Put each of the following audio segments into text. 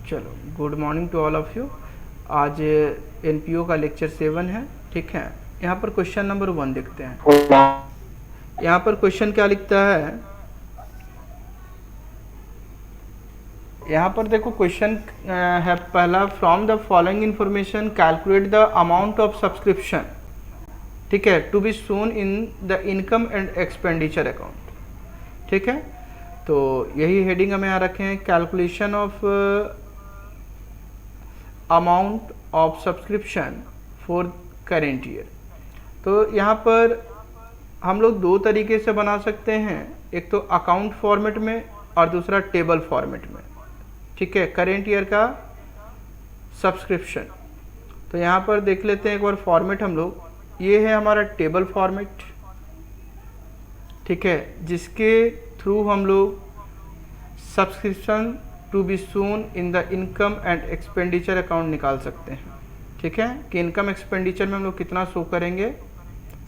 चलो, good morning to all of you. आज NPO का लेक्चर 7 है, ठीक है। यहाँ पर क्वेश्चन नंबर 1 देखते हैं। यहाँ पर क्वेश्चन क्या लिखता है, यहाँ पर देखो क्वेश्चन है पहला, from the following information calculate the amount of subscription, ठीक है, to be shown in the income and expenditure account, ठीक है। तो यही हेडिंग हमें यहाँ रखे हैं, calculation of amount of subscription for current year. तो यहाँ पर हम लोग दो तरीके से बना सकते हैं, एक तो अकाउंट फॉर्मेट में और दूसरा टेबल फॉर्मेट में, ठीक है, करेंट ईयर का सब्सक्रिप्शन। तो यहाँ पर देख लेते हैं एक बार फॉर्मेट हम लोग, ये है हमारा टेबल फॉर्मेट, ठीक है, जिसके थ्रू हम लोग subscription to be shown in the income and expenditure account निकाल सकते हैं, ठीक है, कि इनकम एक्सपेंडिचर में हम लोग कितना शो करेंगे,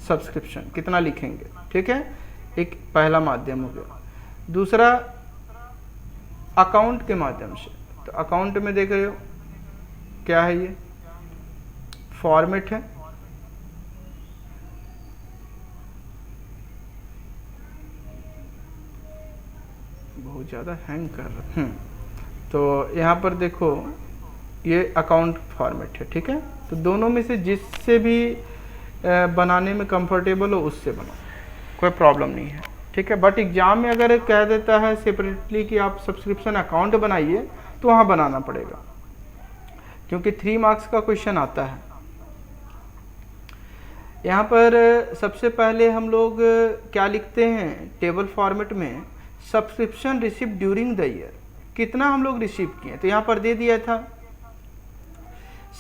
सब्सक्रिप्शन कितना लिखेंगे, ठीक है। एक पहला माध्यम हो गया। दूसरा अकाउंट के माध्यम से, तो अकाउंट में देख रहे हो क्या है, ये फॉर्मेट है, बहुत ज़्यादा हैंग कर रहा है। तो यहाँ पर देखो ये अकाउंट फॉर्मेट है, ठीक है। तो दोनों में से जिससे भी बनाने में कंफर्टेबल हो उससे बनाओ, कोई प्रॉब्लम नहीं है, ठीक है। बट एग्जाम में अगर कह देता है सेपरेटली कि आप सब्सक्रिप्शन अकाउंट बनाइए, तो वहाँ बनाना पड़ेगा, क्योंकि 3 मार्क्स का क्वेश्चन आता है। यहाँ पर सबसे पहले हम लोग क्या लिखते हैं टेबल फॉर्मेट में, subscription receive during the year, कितना हम लोग रिसीव किए। तो यहाँ पर दे दिया था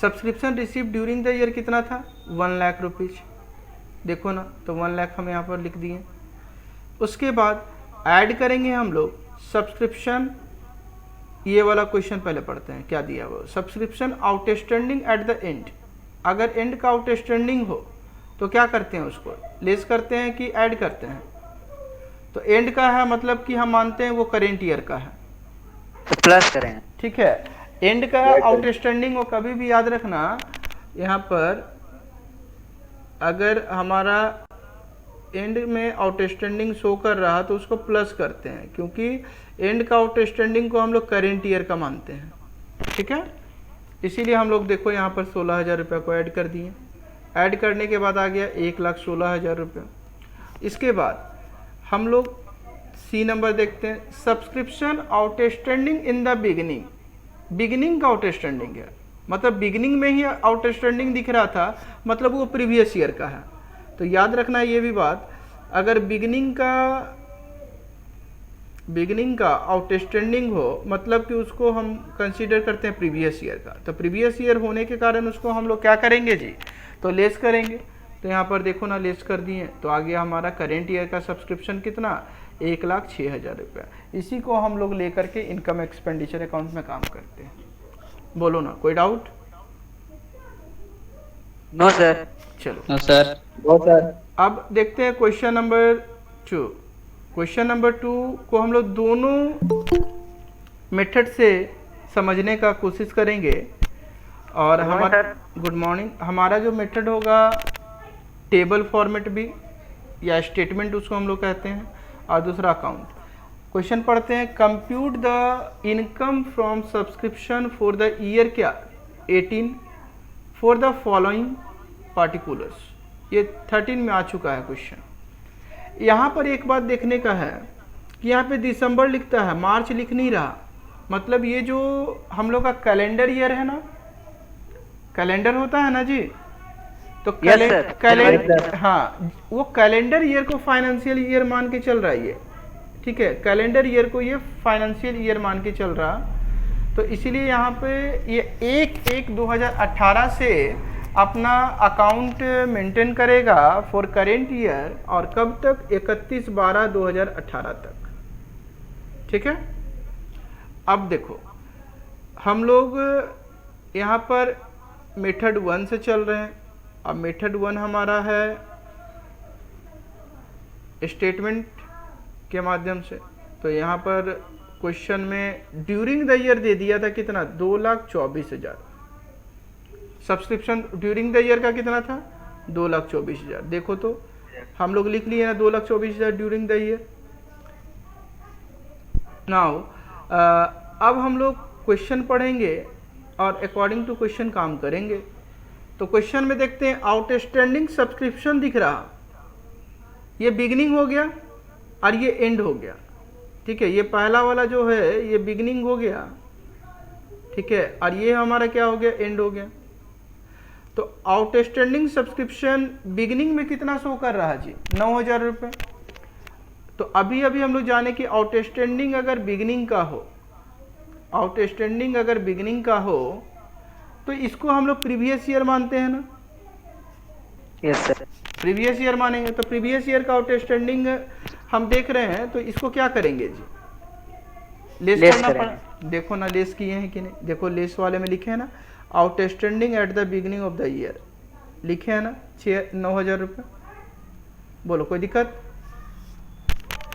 subscription receive during the year कितना था, 1 लाख रुपीज़, देखो ना, तो 1 लाख हम यहाँ पर लिख दिए। उसके बाद ऐड करेंगे हम लोग सब्सक्रिप्शन, ये वाला क्वेश्चन पहले पढ़ते हैं क्या दिया वो, subscription outstanding at the and. अगर एंड का आउटस्टैंडिंग हो तो क्या करते हैं, उसको लेस करते हैं कि ऐड करते हैं। तो एंड का है मतलब कि हम मानते हैं वो करेंट ईयर का है, तो प्लस करें, ठीक है। एंड का आउटस्टैंडिंग वो कभी भी याद रखना, यहाँ पर अगर हमारा एंड में आउटस्टैंडिंग शो कर रहा तो उसको प्लस करते हैं, क्योंकि एंड का आउटस्टैंडिंग को हम लोग करेंट ईयर का मानते हैं, ठीक है। इसीलिए हम लोग देखो यहाँ पर 16,000 रुपये को ऐड कर दिए। ऐड करने के बाद आ गया 1,16,000 रुपये। इसके बाद हम लोग सी नंबर देखते हैं, subscription outstanding in the beginning. Beginning का आउटस्टैंडिंग है, मतलब बिगिनिंग में ही आउटस्टैंडिंग दिख रहा था, मतलब वो प्रीवियस ईयर का है। तो याद रखना ये भी बात, अगर बिगिनिंग का आउटस्टैंडिंग हो, मतलब कि उसको हम कंसीडर करते हैं प्रीवियस ईयर का, तो प्रीवियस ईयर होने के कारण उसको हम लोग क्या करेंगे जी, तो लेस करेंगे। तो यहाँ पर देखो ना, लेस कर दिए, तो आ गया हमारा करेंट ईयर का सब्सक्रिप्शन कितना, 1,06,000 रुपये। इसी को हम लोग लेकर के इनकम एक्सपेंडिचर अकाउंट में काम करते हैं। बोलो ना, कोई डाउट? No sir. चलो, नो सर। अब देखते हैं क्वेश्चन नंबर 2। क्वेश्चन नंबर 2 को हम लोग दोनों मेथड से समझने का कोशिश करेंगे। और हमारा गुड मॉर्निंग, हमारा जो मेथड होगा टेबल फॉर्मेट भी, या स्टेटमेंट उसको हम लोग कहते हैं, और दूसरा अकाउंट। क्वेश्चन पढ़ते हैं, compute the income from subscription for the year क्या 18 फॉर द फॉलोइंग पार्टिकुलर्स। ये 13 में आ चुका है क्वेश्चन। यहाँ पर एक बात देखने का है कि यहाँ पे दिसंबर लिखता है, मार्च लिख नहीं रहा, मतलब ये जो हम लोग का कैलेंडर ईयर है ना, कैलेंडर होता है ना जी, तो कैलेंडर, हाँ, वो कैलेंडर ईयर को फाइनेंशियल ईयर मान के चल रहा है ये, ठीक है, कैलेंडर ईयर को ये फाइनेंशियल ईयर मान के चल रहा। तो इसीलिए यहाँ पे ये 1/1/2018 से अपना अकाउंट मेंटेन करेगा फॉर करेंट ईयर, और कब तक, 31/12/2018 तक, ठीक है। अब देखो हम लोग यहाँ पर मेथड 1 से चल रहे हैं। अब मेथड 1 हमारा है स्टेटमेंट के माध्यम से, तो यहाँ पर क्वेश्चन में ड्यूरिंग द ईयर दे दिया था कितना, 2,24,000। सब्सक्रिप्शन ड्यूरिंग द ईयर का कितना था, 2,24,000। देखो तो हम लोग लिख लिए ना 2,24,000 ड्यूरिंग द ईयर। नाउ अब हम लोग क्वेश्चन पढ़ेंगे और अकॉर्डिंग टू क्वेश्चन काम करेंगे। तो क्वेश्चन में देखते हैं आउटस्टैंडिंग सब्सक्रिप्शन दिख रहा, ये बिगनिंग हो गया और ये एंड हो गया। ठीक है, ये पहला वाला जो है ये बिगनिंग हो गया, ठीक है, और ये हमारा क्या हो गया, एंड हो गया। तो आउटस्टैंडिंग सब्सक्रिप्शन बिगनिंग में कितना शो कर रहा जी, 9,000 रुपये। तो अभी अभी हम लोग जाने कि आउटस्टैंडिंग अगर बिगनिंग का हो, आउटस्टैंडिंग अगर बिगनिंग का हो तो इसको हम लोग प्रीवियस ईयर मानते हैं ना। Yes sir. प्रीवियस ईयर मानेंगे तो प्रीवियस ईयर का आउटस्टैंडिंग हम देख रहे हैं, तो इसको क्या करेंगे जी, लेस करना पड़ा। देखो ना लेस किए हैं कि नहीं, देखो लेस वाले में लिखे हैं ना, outstanding at the beginning of the year लिखे हैं ना, 9,000 रुपये। बोलो कोई दिक्कत?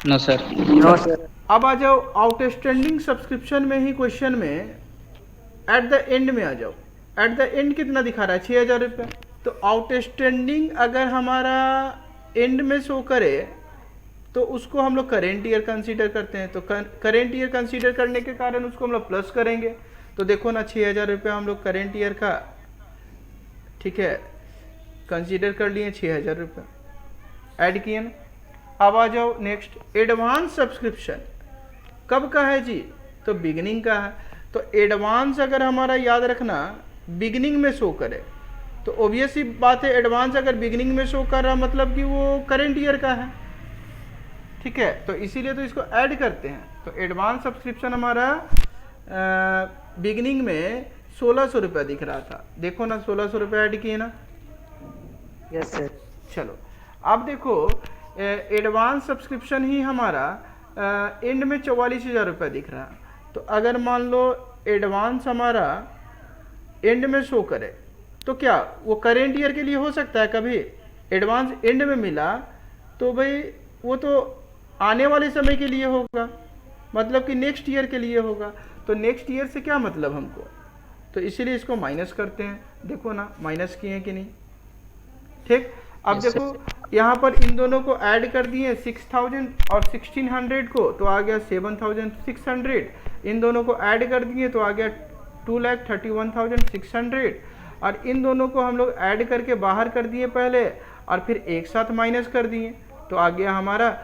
No sir. No sir. अब आ जाओ आउटस्टैंडिंग सब्सक्रिप्शन में ही क्वेश्चन में एट द एंड में आ जाओ। एट द एंड कितना दिखा रहा है, 6,000 रुपये। तो आउटस्टैंडिंग अगर हमारा एंड में शो करे तो उसको हम लोग करेंट ईयर कंसीडर करते हैं। तो करेंट ईयर कंसीडर करने के कारण उसको हम लोग प्लस करेंगे। तो देखो ना 6,000 रुपये हम लोग करेंट ईयर का, ठीक है, कंसीडर कर लिए, 6,000 रुपये ऐड किए ना। अब आ जाओ नेक्स्ट, एडवांस सब्सक्रिप्शन कब का है जी, तो बिगिनिंग का है। तो एडवांस अगर हमारा याद रखना बिगिनिंग में शो करे तो ऑब्वियस ही बात है, एडवांस अगर बिगिनिंग में शो कर रहा मतलब कि वो करेंट ईयर का है, ठीक है। तो इसीलिए तो इसको ऐड करते हैं। तो एडवांस सब्सक्रिप्शन हमारा बिगिनिंग में 1,600 रुपये दिख रहा था, देखो ना 1,600 रुपये ऐड किए ना। Yes sir. चलो अब देखो एडवांस सब्सक्रिप्शन ही हमारा एंड में 44,000 रुपये दिख रहा। तो अगर मान लो एडवांस हमारा एंड में शो करे तो क्या वो करेंट ईयर के लिए हो सकता है कभी? एडवांस एंड में मिला तो भाई वो तो आने वाले समय के लिए होगा, मतलब कि नेक्स्ट ईयर के लिए होगा। तो नेक्स्ट ईयर से क्या मतलब हमको, तो इसीलिए इसको माइनस करते हैं। देखो ना माइनस किए कि नहीं, ठीक। अब देखो यहाँ पर इन दोनों को ऐड कर दिए 6,000 और 1,600 को, तो आ गया 7,600। इन दोनों को ऐड कर दिए तो आ गया 2,31,600। और इन दोनों को हम लोग ऐड करके बाहर कर दिए पहले और फिर एक साथ माइनस कर दिए, तो आ गया हमारा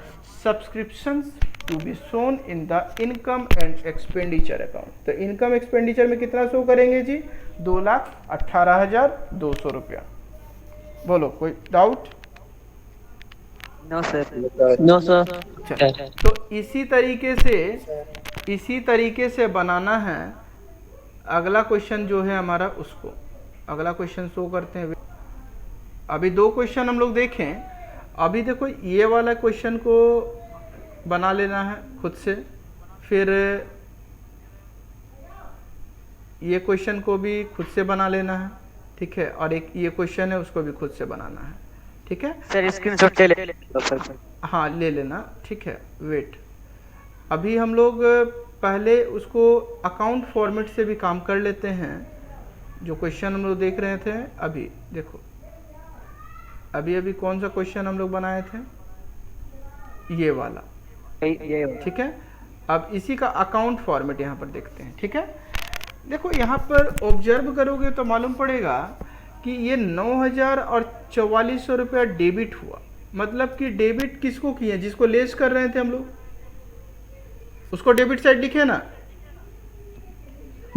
subscriptions to be shown in the income and expenditure account. तो इनकम एक्सपेंडिचर में कितना शो करेंगे जी, 2,18,200 रुपया। बोलो कोई doubt? No sir. No sir. तो इसी तरीके से बनाना है। अगला क्वेश्चन जो है हमारा उसको अगला क्वेश्चन शो करते हैं। अभी 2 क्वेश्चन हम लोग देखें। अभी देखो ये वाला क्वेश्चन को बना लेना है खुद से, फिर ये क्वेश्चन को भी खुद से बना लेना है, ठीक है, और एक ये क्वेश्चन है उसको भी खुद से बनाना है, ठीक है सर। स्क्रीनशॉट ले ले। हाँ ले लेना, ठीक है। वेट, अभी हम लोग पहले उसको अकाउंट फॉर्मेट से भी काम कर लेते हैं। जो क्वेश्चन हम लोग देख रहे थे अभी, देखो अभी कौन सा क्वेश्चन हम लोग बनाए थे, ये वाला, ठीक है। अब इसी का अकाउंट फॉर्मेट यहाँ पर देखते हैं, ठीक है। देखो यहाँ पर ऑब्जर्व करोगे तो मालूम पड़ेगा कि ये 9,000 और 4,400 रुपया डेबिट हुआ। मतलब कि डेबिट किसको किए, जिसको लेस कर रहे थे हम लोग उसको डेबिट साइड लिखे ना।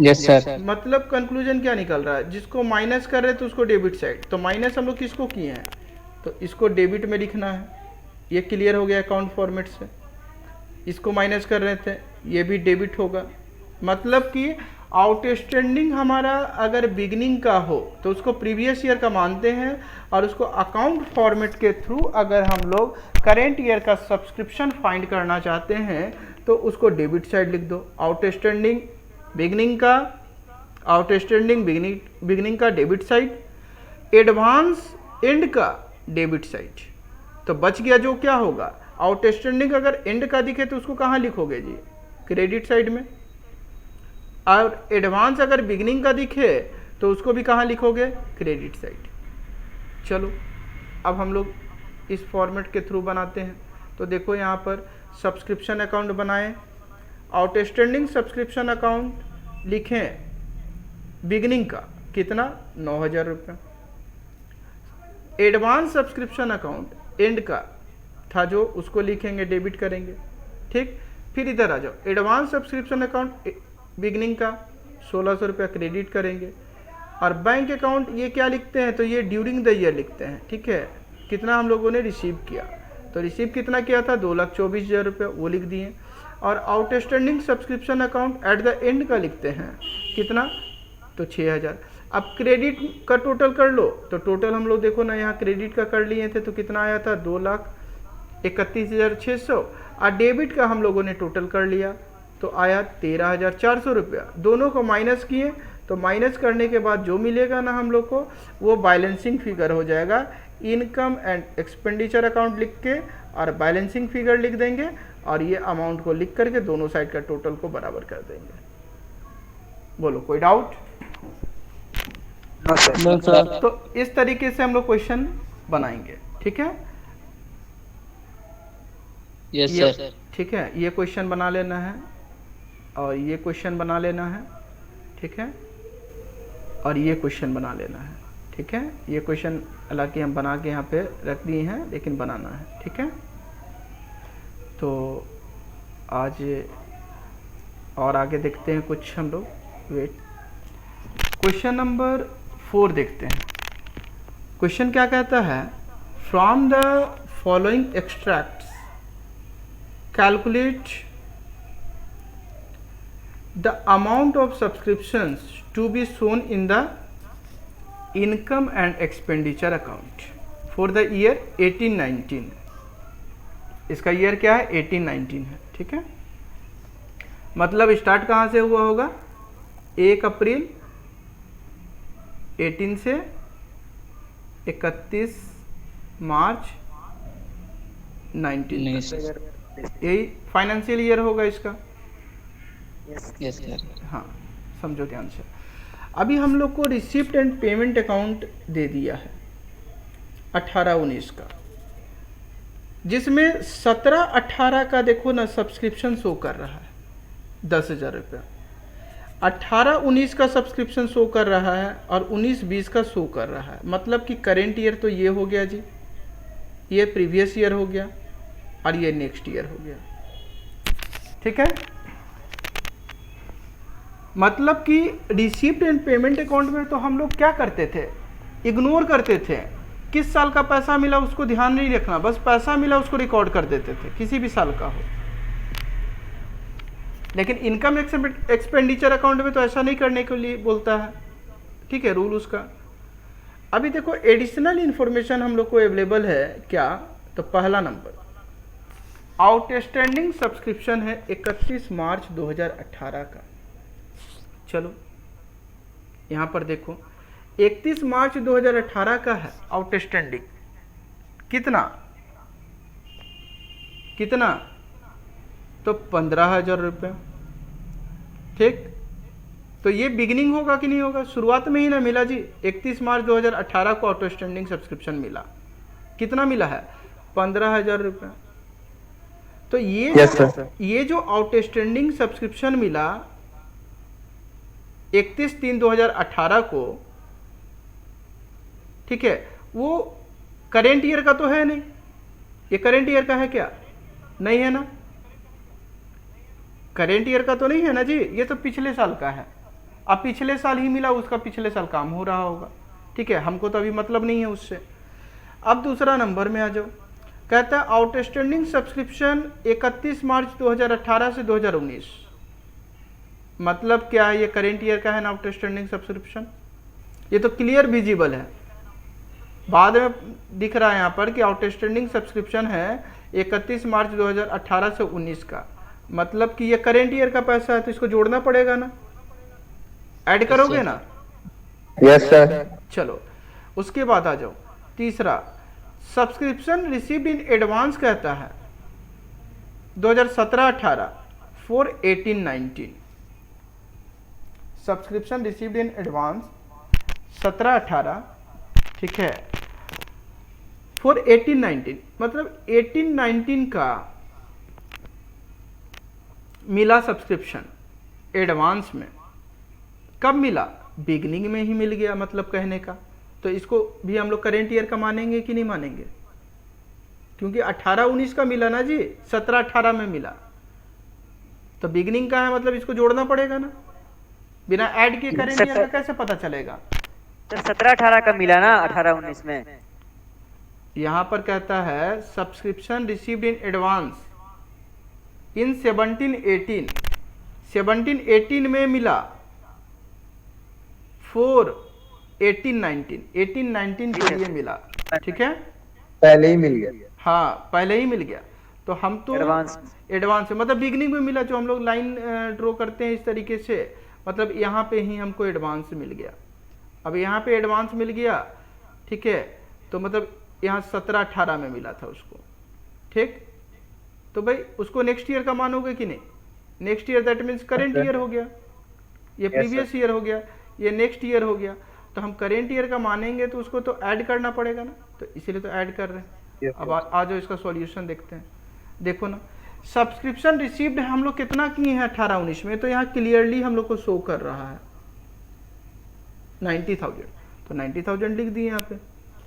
Yes sir. मतलब कंक्लूजन क्या निकल रहा है, जिसको माइनस कर रहे थे उसको डेबिट साइड। तो माइनस हम लोग किसको किए हैं, तो इसको डेबिट में लिखना है। ये क्लियर हो गया अकाउंट फॉर्मेट से। इसको माइनस कर रहे थे, ये भी डेबिट होगा। मतलब कि आउटस्टैंडिंग हमारा अगर बिगनिंग का हो तो उसको प्रीवियस ईयर का मानते हैं, और उसको अकाउंट फॉर्मेट के थ्रू अगर हम लोग करेंट ईयर का सब्सक्रिप्शन फाइंड करना चाहते हैं तो उसको डेबिट साइड लिख दो। आउटस्टैंडिंग बिगनिंग का डेबिट साइड, एडवांस एंड का डेबिट साइड। तो बच गया जो क्या होगा, आउटस्टैंडिंग अगर एंड का दिखे तो उसको कहाँ लिखोगे जी, क्रेडिट साइड में, और एडवांस अगर बिगनिंग का दिखे तो उसको भी कहाँ लिखोगे, क्रेडिट साइड। चलो अब हम लोग इस फॉर्मेट के थ्रू बनाते हैं। तो देखो यहाँ पर सब्सक्रिप्शन अकाउंट बनाएं, आउटस्टैंडिंग सब्सक्रिप्शन अकाउंट लिखें, बिगनिंग का कितना 9,000 रुपये, एडवांस सब्सक्रिप्शन अकाउंट एंड का था जो उसको लिखेंगे, डेबिट करेंगे। ठीक, फिर इधर आ जाओ, एडवांस सब्सक्रिप्शन अकाउंट बिगनिंग का 1,600 रुपया क्रेडिट करेंगे, और बैंक अकाउंट ये क्या लिखते हैं, तो ये ड्यूरिंग द ईयर लिखते हैं। ठीक है, कितना हम लोगों ने रिसीव किया, तो रिसीव कितना किया था 2,24,000 रुपये, वो लिख दिए। और outstanding subscription account eight the and का लिखते हैं कितना, तो 6,000। अब क्रेडिट का टोटल कर लो, तो टोटल हम लोग देखो ना यहाँ क्रेडिट का कर लिए थे तो कितना आया था 2,31,600, और डेबिट का हम लोगों ने टोटल कर लिया तो आया 13,400 रुपया। दोनों को माइनस किए तो माइनस करने के बाद जो मिलेगा ना हम लोग को वो बैलेंसिंग फिगर हो जाएगा। इनकम एंड एक्सपेंडिचर अकाउंट लिख के और बैलेंसिंग फिगर लिख देंगे, और ये अमाउंट को लिख करके दोनों साइड का टोटल को बराबर कर देंगे। बोलो कोई doubt? No sir. No sir. तो इस तरीके से हम लोग क्वेश्चन बनाएंगे। ठीक है, यस ये सर। ठीक है, ये क्वेश्चन बना लेना है और ये क्वेश्चन बना लेना है। ठीक है, और ये क्वेश्चन बना लेना है। ठीक है, ये क्वेश्चन हालांकि हम बना के यहाँ पे रख दिए हैं, लेकिन बनाना है। ठीक है, तो आज और आगे देखते हैं कुछ हम लोग। वेट, क्वेश्चन नंबर 4 देखते हैं। क्वेश्चन क्या कहता है, from the following extracts calculate the amount of subscriptions to be shown in the income and expenditure account for the year 18-19। इसका ईयर क्या है, 18-19 है। ठीक है, मतलब स्टार्ट कहाँ से हुआ होगा, 1 अप्रैल 18 से 31 मार्च 19, यही फाइनेंशियल ईयर होगा इसका। Yes sir. हाँ, समझो ध्यान से। अभी हम लोग को रिसिप्ट एंड पेमेंट अकाउंट दे दिया है 18-19 का, जिसमें 17-18 का देखो ना सब्सक्रिप्शन शो कर रहा है 10,000 रुपया, 18-19 का सब्सक्रिप्शन शो कर रहा है, और 19-20 का शो कर रहा है। मतलब कि करेंट ईयर तो ये हो गया जी, ये प्रीवियस ईयर हो गया, और ये नेक्स्ट ईयर हो गया। ठीक है, मतलब कि रिसीप्ट एंड पेमेंट अकाउंट में तो हम लोग क्या करते थे, इग्नोर करते थे, किस साल का पैसा मिला उसको ध्यान नहीं रखना, बस पैसा मिला उसको रिकॉर्ड कर देते थे, किसी भी साल का हो। लेकिन इनकम एक्सपेंडिचर अकाउंट में तो ऐसा नहीं करने के लिए बोलता है। ठीक है, रूल उसका। अभी देखो एडिशनल इंफॉर्मेशन हम लोग को अवेलेबल है क्या, तो पहला नंबर आउटस्टैंडिंग सब्सक्रिप्शन है 31 मार्च 2018 का। चलो यहाँ पर देखो 31 मार्च 2018 का है आउटस्टैंडिंग, कितना कितना, तो 15,000 रुपया। ठीक, तो ये बिगिनिंग होगा कि नहीं होगा, शुरुआत में ही ना मिला जी। 31 मार्च 2018 को आउटस्टैंडिंग सब्सक्रिप्शन मिला, कितना मिला है 15,000 रुपया। तो ये जो आउटस्टैंडिंग सब्सक्रिप्शन मिला 31/3/2018 को, ठीक है, वो करेंट ईयर का तो है नहीं। ये करेंट ईयर का है क्या, नहीं है ना, करेंट ईयर का तो नहीं है ना जी, ये तो पिछले साल का है। अब पिछले साल ही मिला, उसका पिछले साल काम हो रहा होगा। ठीक है, हमको तो अभी मतलब नहीं है उससे। अब दूसरा नंबर में आ जाओ, कहता है आउटस्टैंडिंग सब्सक्रिप्शन 31 मार्च 2018 से 2019, मतलब क्या है, ये करेंट ईयर का है ना आउटस्टैंडिंग सब्सक्रिप्शन, ये तो क्लियर विजिबल है। बाद में दिख रहा है यहाँ पर कि आउटस्टैंडिंग सब्सक्रिप्शन है 31 मार्च 2018 से 19 का, मतलब कि ये करेंट ईयर का पैसा है, तो इसको जोड़ना पड़ेगा ना, ऐड करोगे ना। Yes sir. चलो उसके बाद आ जाओ तीसरा, सब्सक्रिप्शन रिसीव्ड इन एडवांस कहता है 2017-18 for 18-19 subscription received in advance 17-18, ठीक है, फॉर 18-19 मतलब 18-19 का मिला सब्सक्रिप्शन एडवांस में। कब मिला? बिगनिंग में ही मिल गया, मतलब कहने का। तो इसको भी हम लोग करेंट ईयर का मानेंगे कि नहीं मानेंगे? क्योंकि 18-19 का मिला ना जी, 17-18 में मिला, तो बिगनिंग का है, मतलब इसको जोड़ना पड़ेगा ना। बिना ऐड के करेंट ईयर का कैसे पता चलेगा? तो 17-18 का मिला ना 18-19 में। यहां पर कहता है subscription received in advance in 17-18, 17-18 में मिला फॉर 18-19, 18-19 के लिए मिला, ठीक है, पहले ही मिल गया। हाँ पहले ही मिल गया। तो हम तो एडवांस में मतलब बिगनिंग में मिला, जो हम लोग लाइन ड्रॉ करते हैं इस तरीके से, मतलब यहाँ पे ही हमको एडवांस मिल गया। अब यहाँ पे एडवांस मिल गया, ठीक है, तो मतलब यहाँ 17-18 में मिला था उसको, ठीक। तो भाई उसको नेक्स्ट ईयर का मानोगे कि नहीं? Next year that means current year हो गया, ये प्रीवियस ईयर हो गया, ये नेक्स्ट ईयर हो गया। तो हम करेंट ईयर का मानेंगे तो उसको तो ऐड करना पड़ेगा ना, तो इसीलिए तो ऐड कर रहे हैं। अब आ जाओ इसका सॉल्यूशन देखते हैं। देखो ना, सब्सक्रिप्शन रिसीव्ड हम लोग कितना किए हैं 18-19 में, तो यहाँ क्लियरली हम लोग को शो कर रहा है 90,000, तो 90,000 लिख दिए यहाँ पे,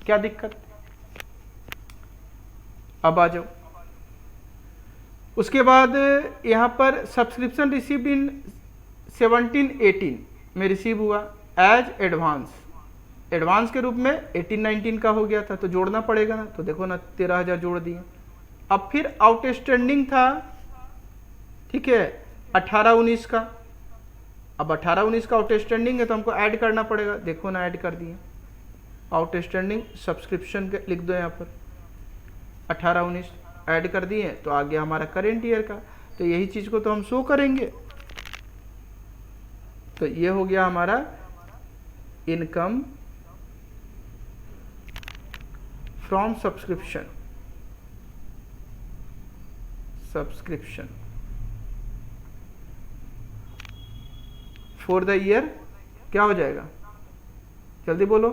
क्या दिक्कत? अब आ जाओ, उसके बाद यहाँ पर सब्सक्रिप्शन रिसीव्ड इन 17-18 में रिसीव हुआ एज एडवांस, एडवांस के रूप में 18-19 का हो गया था, तो जोड़ना पड़ेगा ना। तो देखो ना 13,000 जोड़ दिए। अब फिर आउटस्टैंडिंग था, ठीक है, 18-19 का। अब 18-19 का आउटस्टैंडिंग है तो हमको ऐड करना पड़ेगा, देखो ना ऐड कर दिए। आउटस्टैंडिंग सब्सक्रिप्शन लिख दो यहाँ पर, 18-19 ऐड कर दिए, तो आ गया हमारा करेंट ईयर का। तो यही चीज को तो हम शो करेंगे। तो ये हो गया हमारा income from subscription, subscription for the year, क्या हो जाएगा? जल्दी बोलो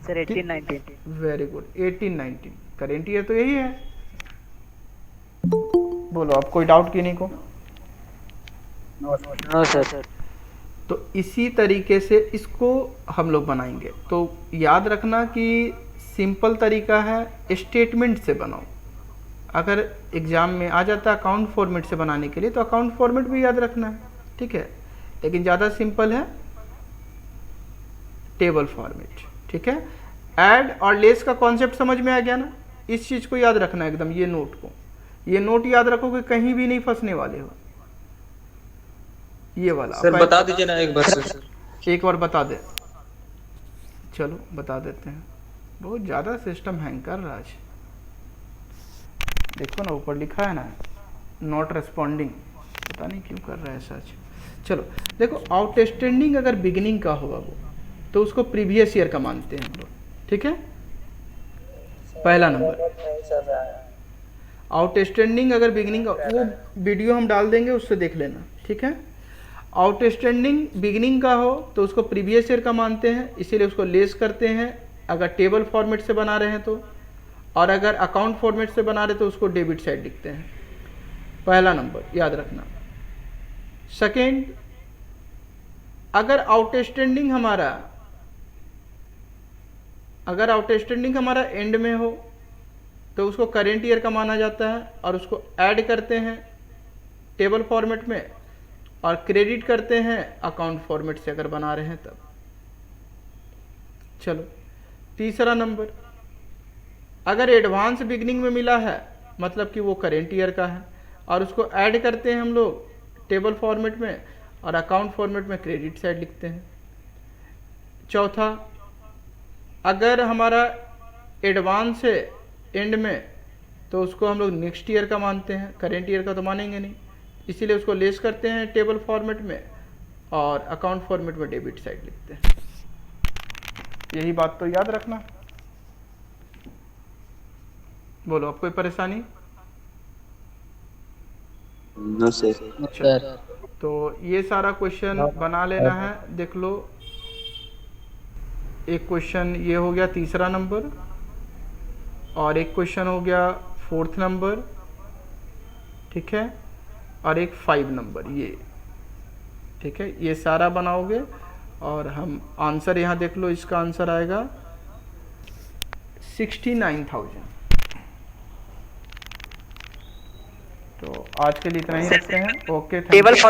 sir 18-19। Very good, 18-19 current year तो यही है। बोलो अब कोई डाउट किन्हीं को? No sir. तो इसी तरीके से इसको हम लोग बनाएंगे। तो याद रखना कि सिंपल तरीका है स्टेटमेंट से बनाओ। अगर एग्जाम में आ जाता है अकाउंट फॉर्मेट से बनाने के लिए, तो अकाउंट फॉर्मेट भी याद रखना है, ठीक है, लेकिन ज़्यादा सिंपल है टेबल फॉर्मेट, ठीक है। ऐड और लेस का कॉन्सेप्ट समझ में आ गया ना? इस चीज़ को याद रखना एकदम, ये नोट को, ये नोट याद रखो कि कहीं भी नहीं फंसने वाले हो। ये वाला सर बता दीजिए ना एक बार सर। एक बार बता दे, चलो बता देते हैं। बहुत ज़्यादा सिस्टम हैंग कर रहा है आज। देखो ना ऊपर लिखा है ना नॉट रेस्पॉन्डिंग, पता नहीं क्यों कर रहा है ऐसा आज। चलो देखो, आउटस्टैंडिंग अगर बिगिनिंग का होगा वो, तो उसको प्रीवियस ईयर का मानते हैं हम लोग, ठीक है। पहला नंबर आउटस्टैंडिंग अगर बिगिनिंग का, वो वीडियो हम डाल देंगे, उससे देख लेना, ठीक है। आउटस्टैंडिंग बिगिनिंग का हो तो उसको प्रीवियस ईयर का मानते हैं, इसीलिए उसको लेस करते हैं अगर टेबल फॉर्मेट से बना रहे हैं तो, और अगर अकाउंट फॉर्मेट से बना रहे तो उसको डेबिट साइड लिखते हैं। पहला नंबर याद रखना। सेकेंड, अगर आउटस्टैंडिंग हमारा एंड में हो तो उसको करेंट ईयर का माना जाता है, और उसको ऐड करते हैं टेबल फॉर्मेट में और क्रेडिट करते हैं अकाउंट फॉर्मेट से अगर बना रहे हैं तब। चलो तीसरा नंबर, अगर एडवांस बिगनिंग में मिला है मतलब कि वो करेंट ईयर का है, और उसको ऐड करते हैं हम लोग टेबल फॉर्मेट में और अकाउंट फॉर्मेट में क्रेडिट साइड लिखते हैं। चौथा, अगर हमारा एडवांस है एंड में तो उसको हम लोग नेक्स्ट ईयर का मानते हैं, करेंट ईयर का तो मानेंगे नहीं, इसीलिए उसको लेस करते हैं टेबल फॉर्मेट में और अकाउंट फॉर्मेट में डेबिट साइड लिखते हैं। यही बात तो याद रखना। बोलो अब कोई परेशानी? No sir. सर तो ये सारा क्वेश्चन बना लेना है। देख लो, एक क्वेश्चन ये हो गया तीसरा नंबर, और एक क्वेश्चन हो गया फोर्थ नंबर, ठीक है, और एक 5 नंबर ये, ठीक है। ये सारा बनाओगे और हम आंसर यहाँ देख लो, इसका आंसर आएगा 69,000। तो आज के लिए इतना ही रखते हैं। Okay, thank table you.